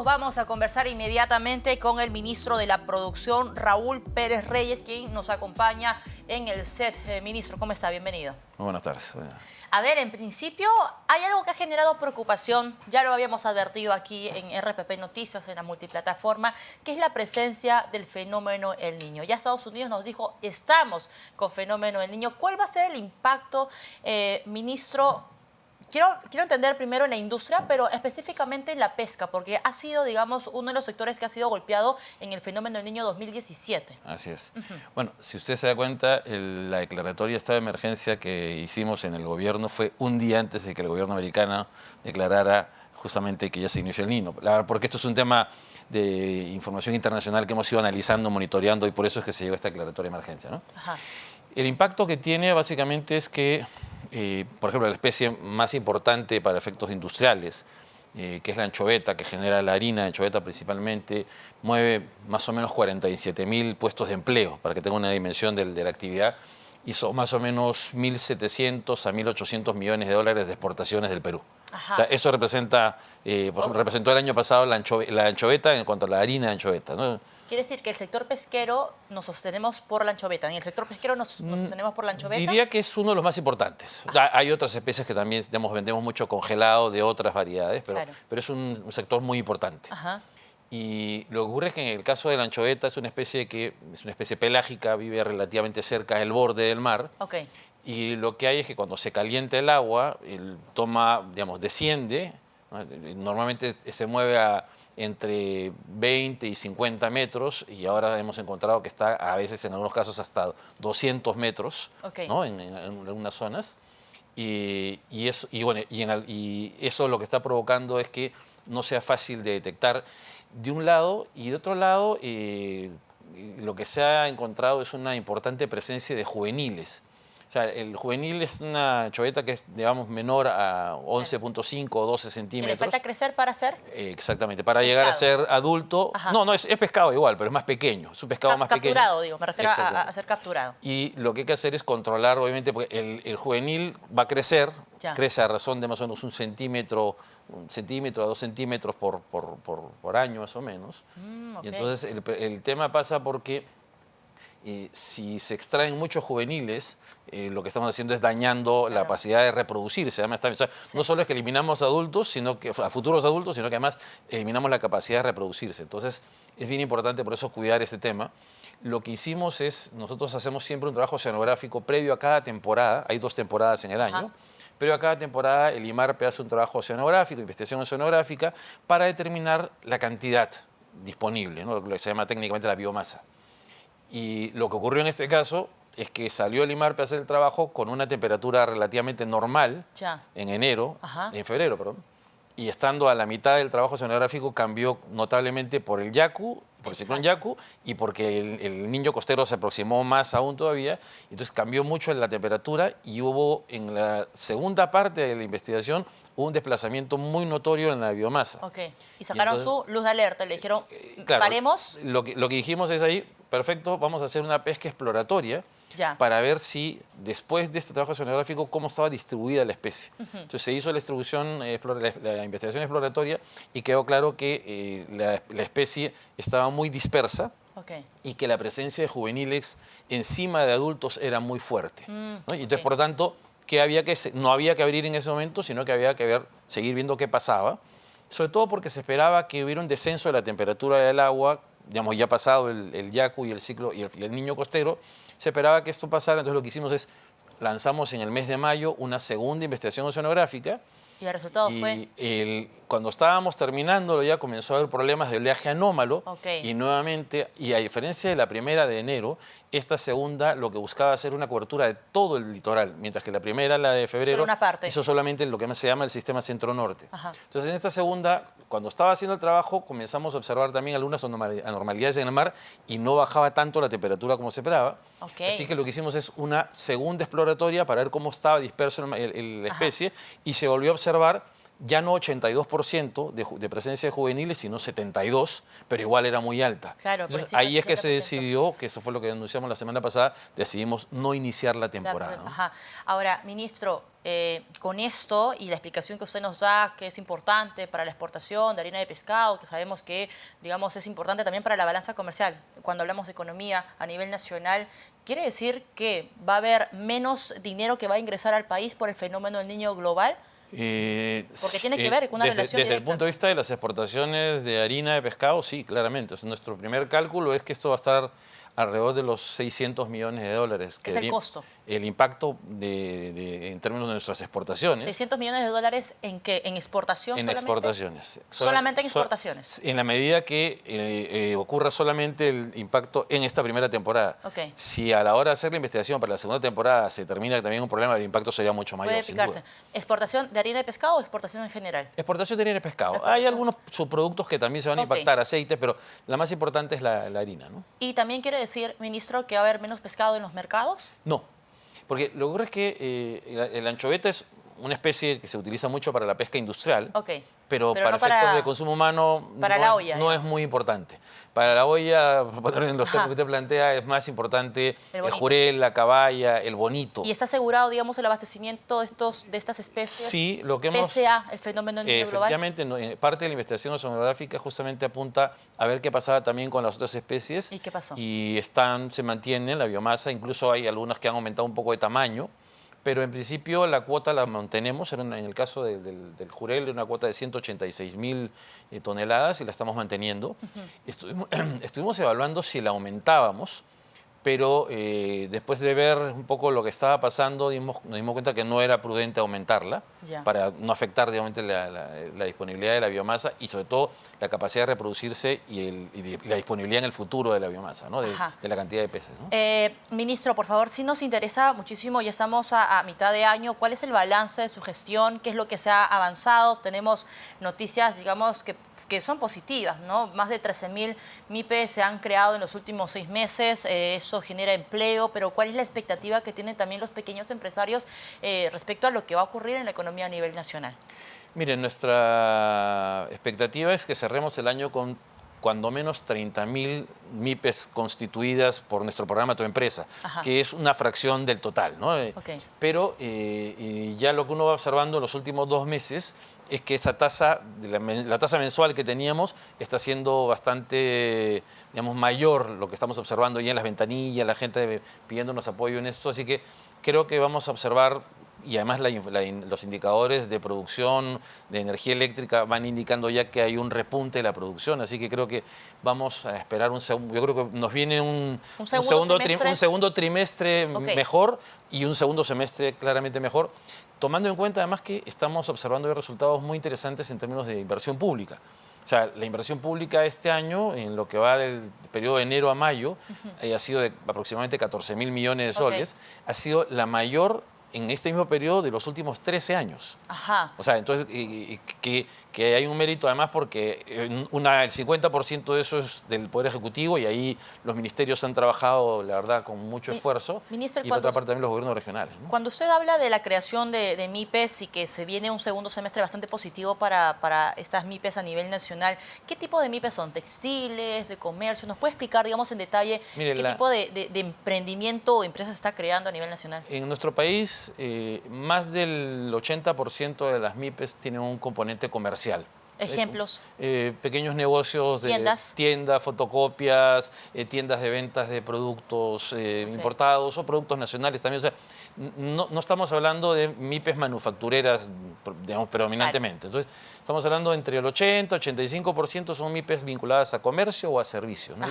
Vamos a conversar inmediatamente con el ministro de la Producción, Raúl Pérez Reyes, quien nos acompaña en el set. Ministro, ¿cómo está? Bienvenido. Muy buenas tardes. A ver, en principio hay algo que ha generado preocupación, ya lo habíamos advertido aquí en RPP Noticias, en la multiplataforma, que es la presencia del fenómeno El Niño. Ya Estados Unidos nos dijo, estamos con fenómeno El Niño. ¿Cuál va a ser el impacto, ministro? Quiero entender primero en la industria, pero específicamente en la pesca, porque ha sido, digamos, uno de los sectores que ha sido golpeado en el fenómeno del Niño 2017. Así es. Bueno, si usted se da cuenta, la declaratoria de estado de emergencia que hicimos en el gobierno fue un día antes de que el gobierno americano declarara justamente que ya se inició El Niño. Porque esto es un tema de información internacional que hemos ido analizando, monitoreando, y por eso es que se llegó a esta declaratoria de emergencia, ¿no? Ajá. El impacto que tiene básicamente es que, por ejemplo, la especie más importante para efectos industriales, que es la anchoveta, que genera la harina de anchoveta principalmente, mueve más o menos 47.000 puestos de empleo, para que tenga una dimensión de la actividad, y son más o menos 1.700 a 1.800 millones de dólares de exportaciones del Perú. Ajá. O sea, eso representa, por ejemplo, representó el año pasado la anchoveta en cuanto a la harina de anchoveta, ¿no? Quiere decir que el sector pesquero nos sostenemos por la anchoveta. En el sector pesquero nos sostenemos por la anchoveta. Diría que es uno de los más importantes. Hay otras especies que también vendemos mucho congelado de otras variedades, Claro. pero es un sector muy importante. Ajá. Y lo que ocurre es que en el caso de la anchoveta es una especie pelágica, vive relativamente cerca del borde del mar. Ok. Y lo que hay es que cuando se calienta el agua, desciende, ¿no? Normalmente se mueve entre 20 y 50 metros, y ahora hemos encontrado que está a veces en algunos casos hasta 200 metros, Okay. ¿no? en algunas zonas. Y eso lo que está provocando es que no sea fácil de detectar de un lado, y de otro lado lo que se ha encontrado es una importante presencia de juveniles. O sea, el juvenil es una anchoveta que es, digamos, menor a 11.5 o 12 ¿Que centímetros. le falta crecer para ser? Exactamente, para llegar a ser adulto. Ajá. No, es pescado igual, pero es más pequeño. Es un pescado más pequeño. Capturado, digo, me refiero a ser capturado. Y lo que hay que hacer es controlar, obviamente, porque el juvenil va a crecer, Ya. crece a razón de más o menos un centímetro a 2 centímetros por año, más o menos. Ok. Y entonces el tema pasa porque si se extraen muchos juveniles, lo que estamos haciendo es dañando la capacidad de reproducirse. Además, no solo es que eliminamos adultos, a futuros adultos, sino que además eliminamos la capacidad de reproducirse. Entonces, es bien importante por eso cuidar este tema. Lo que hicimos es, nosotros hacemos siempre un trabajo oceanográfico previo a cada temporada. Hay 2 temporadas en el año. Ajá. Previo a cada temporada, el IMARPE hace un trabajo oceanográfico, investigación oceanográfica, para determinar la cantidad disponible, ¿no? Lo que se llama técnicamente la biomasa. Y lo que ocurrió en este caso es que salió el IMARPE a hacer el trabajo con una temperatura relativamente normal en febrero, perdón, y estando a la mitad del trabajo oceanográfico cambió notablemente por el Yaku, por el ciclón Yaku, y porque el Niño costero se aproximó más aún todavía. Entonces cambió mucho la temperatura, y hubo en la segunda parte de la investigación un desplazamiento muy notorio en la biomasa. Ok. Y sacaron su luz de alerta, le dijeron, claro, paremos. Lo que dijimos es ahí, perfecto, vamos a hacer una pesca exploratoria para ver si después de este trabajo oceanográfico cómo estaba distribuida la especie. Entonces se hizo la investigación exploratoria, y quedó claro que la especie estaba muy dispersa. Okay. Y que la presencia de juveniles encima de adultos era muy fuerte, ¿no? Y entonces, por lo tanto, no había que abrir en ese momento, sino que había que seguir viendo qué pasaba, sobre todo porque se esperaba que hubiera un descenso de la temperatura del agua, digamos, ya pasado el Yaku y el ciclo y el Niño costero. Se esperaba que esto pasara. Entonces lo que hicimos es, lanzamos en el mes de mayo una segunda investigación oceanográfica. Y el resultado fue... Cuando estábamos terminándolo ya comenzó a haber problemas de oleaje anómalo. Okay. Y nuevamente, y a diferencia de la primera de enero, esta segunda lo que buscaba hacer una cobertura de todo el litoral, mientras que la primera, la de febrero, hizo solamente lo que se llama el sistema centro-norte. Entonces, en esta segunda, cuando estaba haciendo el trabajo, comenzamos a observar también algunas anormalidades en el mar, y no bajaba tanto la temperatura como se esperaba. Okay. Así que lo que hicimos es una segunda exploratoria para ver cómo estaba disperso la especie, y se volvió a observar ya no 82% de presencia de juveniles, sino 72%, pero igual era muy alta. Claro, Entonces, por encima del ahí es que se 60%. decidió, que eso fue lo que anunciamos la semana pasada, decidimos no iniciar la temporada, ¿no? Ajá. Ahora, ministro, con esto y la explicación que usted nos da, que es importante para la exportación de harina de pescado, que sabemos que, digamos, es importante también para la balanza comercial, cuando hablamos de economía a nivel nacional, ¿quiere decir que va a haber menos dinero que va a ingresar al país por el fenómeno del Niño global? Porque tiene que ver con una relación Desde el directa. punto de vista de las exportaciones de harina de pescado, sí, claramente. O sea, nuestro primer cálculo es que esto va a estar alrededor de los 600 millones de dólares. Es el costo. El impacto en términos de nuestras exportaciones. 600 millones de dólares ¿en qué? ¿En exportación En solamente? exportaciones. Solamente en exportaciones. En la medida que ocurra solamente el impacto en esta primera temporada. Ok. Si a la hora de hacer la investigación para la segunda temporada se termina también un problema, el impacto sería mucho mayor. Puede sin picarse. duda. ¿Exportación de harina de pescado o exportación en general? Exportación de harina de pescado. Exportación. Hay algunos subproductos que también se van a Ok. impactar, aceites, pero la más importante es la harina, ¿no? ¿Y también quiere decir, ministro, que va a haber menos pescado en los mercados? No, porque lo que ocurre es que el anchoveta es una especie que se utiliza mucho para la pesca industrial, Ok. pero Pero para no efectos para- de consumo humano para no, la olla, no es digamos. muy importante. Para la olla, por poner en los Ajá. términos que usted plantea, es más importante El el bonito. jurel, la caballa, el bonito. ¿Y está asegurado, digamos, el abastecimiento de estas especies? Sí, lo que hemos... Pese a el fenómeno del Niño global. Efectivamente, parte de la investigación oceanográfica justamente apunta a ver qué pasaba también con las otras especies. ¿Y qué pasó? Y se mantiene la biomasa, incluso hay algunas que han aumentado un poco de tamaño, pero en principio la cuota la mantenemos, en el caso del jurel, era una cuota de 186.000 toneladas y la estamos manteniendo. Estuvimos evaluando si la aumentábamos, pero después de ver un poco lo que estaba pasando, nos dimos cuenta que no era prudente aumentarla Ya. para no afectar, digamos, la disponibilidad de la biomasa y sobre todo la capacidad de reproducirse y la disponibilidad en el futuro de la biomasa, ¿no? Ajá. de la cantidad de peces, ¿no? Ministro, por favor, sí nos interesa muchísimo, ya estamos a mitad de año, ¿cuál es el balance de su gestión? ¿Qué es lo que se ha avanzado? Tenemos noticias, digamos, que son positivas, ¿no? Más de 13.000 MIPES se han creado en los últimos 6 meses, eso genera empleo, pero ¿cuál es la expectativa que tienen también los pequeños empresarios respecto a lo que va a ocurrir en la economía a nivel nacional? Miren, nuestra expectativa es que cerremos el año con cuando menos 30.000 MIPES constituidas por nuestro programa Tu Empresa, Ajá. que es una fracción del total, ¿no? Ok. Pero ya lo que uno va observando en los últimos 2 meses es que esta tasa, la tasa mensual que teníamos, está siendo bastante, digamos, mayor lo que estamos observando ya en las ventanillas, la gente pidiéndonos apoyo en esto, así que creo que vamos a observar. Y además los indicadores de producción de energía eléctrica van indicando ya que hay un repunte de la producción, así que creo que vamos a esperar yo creo que nos viene un segundo trimestre Ok. mejor y un segundo semestre claramente mejor, tomando en cuenta además que estamos observando resultados muy interesantes en términos de inversión pública. O sea, la inversión pública este año, en lo que va del periodo de enero a mayo, ha sido de aproximadamente 14.000 millones de soles, ha sido la mayor en este mismo periodo de los últimos 13 años. Ajá. O sea, entonces, que hay un mérito además porque el 50% de eso es del Poder Ejecutivo y ahí los ministerios han trabajado, la verdad, con mucho esfuerzo. Ministro, y por otra parte también los gobiernos regionales, ¿no? Cuando usted habla de la creación de MIPES y que se viene un segundo semestre bastante positivo para estas MIPES a nivel nacional, ¿qué tipo de MIPES son? ¿Textiles, de comercio? ¿Nos puede explicar, digamos, en detalle Mire, qué tipo de emprendimiento o empresa se está creando a nivel nacional? En nuestro país, más del 80% de las MIPES tienen un componente comercial. Ejemplos. Pequeños negocios de tiendas, fotocopias, tiendas de ventas de productos importados o productos nacionales también. O sea, no estamos hablando de MIPES manufactureras, digamos, predominantemente. Claro. Entonces, estamos hablando entre el 80 y 85% son MIPES vinculadas a comercio o a servicios, ¿no?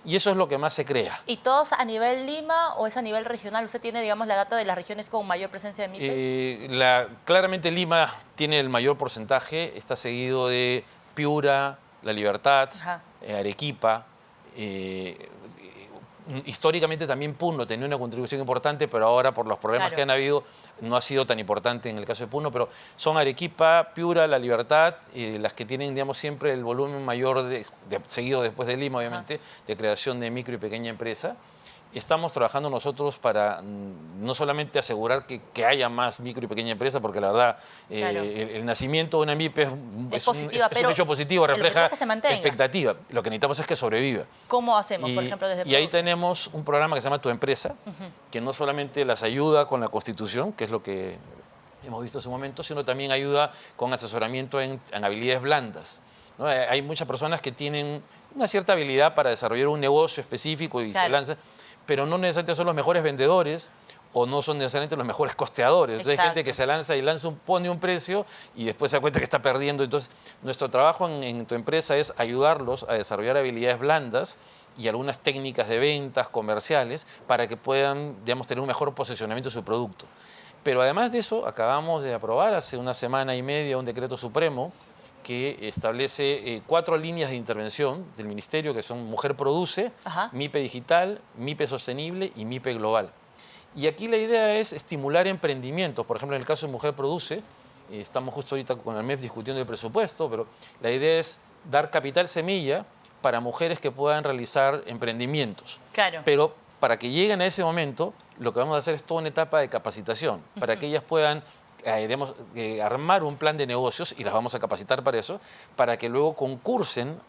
Y eso es lo que más se crea. ¿Y todos a nivel Lima o es a nivel regional? ¿Usted tiene, digamos, la data de las regiones con mayor presencia de MIPES? Claramente Lima tiene el mayor porcentaje, está seguido de Piura, La Libertad, Arequipa. Históricamente también Puno tenía una contribución importante, pero ahora por los problemas que han habido no ha sido tan importante en el caso de Puno, pero son Arequipa, Piura, La Libertad, las que tienen, digamos, siempre el volumen mayor, seguido después de Lima, obviamente, de creación de micro y pequeña empresa. estamos trabajando nosotros para no solamente asegurar que haya más micro y pequeña empresa, porque la verdad Claro. el nacimiento de una MIPE Es positiva, es pero un hecho positivo, el objetivo refleja es que se mantenga. expectativa. Lo que necesitamos es que sobreviva. ¿Cómo hacemos, por ejemplo, desde y ahí Produce? tenemos un programa que se llama Tu Empresa, que no solamente las ayuda con la Constitución, que es lo que hemos visto hace un momento, sino también ayuda con asesoramiento en habilidades blandas, ¿no? Hay muchas personas que tienen una cierta habilidad para desarrollar un negocio específico y Claro. se lanzan, pero no necesariamente son los mejores vendedores o no son necesariamente los mejores costeadores. Entonces hay gente Exacto. que se lanza y pone un precio y después se da cuenta que está perdiendo. Entonces nuestro trabajo en Tu Empresa es ayudarlos a desarrollar habilidades blandas y algunas técnicas de ventas comerciales para que puedan, digamos, tener un mejor posicionamiento de su producto. Pero además de eso, acabamos de aprobar hace una semana y media un decreto supremo que establece 4 líneas de intervención del Ministerio, que son Mujer Produce, Ajá. MIPE Digital, MIPE Sostenible y MIPE Global. Y aquí la idea es estimular emprendimientos. Por ejemplo, en el caso de Mujer Produce, estamos justo ahorita con el MEF discutiendo el presupuesto, pero la idea es dar capital semilla para mujeres que puedan realizar emprendimientos. Claro. Pero para que lleguen a ese momento, lo que vamos a hacer es toda una etapa de capacitación, para que ellas puedan armar un plan de negocios, y las vamos a capacitar para eso, para que luego concursen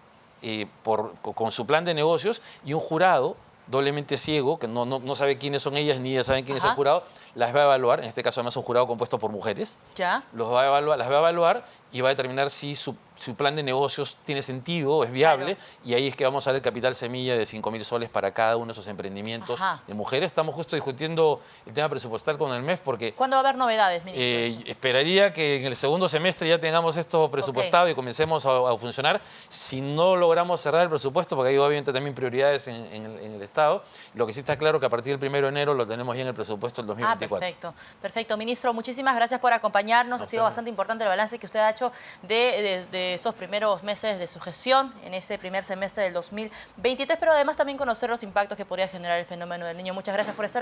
con su plan de negocios, y un jurado doblemente ciego, que no sabe quiénes son ellas ni ellas saben quién es el Ajá. jurado, las va a evaluar. En este caso además un jurado compuesto por mujeres. ¿Ya? Las va a evaluar y va a determinar si su plan de negocios tiene sentido, es viable, Claro. y ahí es que vamos a dar el capital semilla de 5.000 soles para cada uno de esos emprendimientos Ajá. de mujeres. Estamos justo discutiendo el tema presupuestal con el MEF porque ¿Cuándo va a haber novedades, ministro? esperaría que en el segundo semestre ya tengamos esto presupuestado y comencemos a funcionar. Si no logramos cerrar el presupuesto, porque hay obviamente también prioridades en el Estado, lo que sí está claro que a partir del 1 de enero lo tenemos ya en el presupuesto del 2024. Perfecto. Perfecto. Ministro, muchísimas gracias por acompañarnos. Ha sido bastante importante el balance que usted ha hecho de esos primeros meses de su gestión en ese primer semestre del 2023, pero además también conocer los impactos que podría generar el fenómeno del niño. Muchas gracias por estar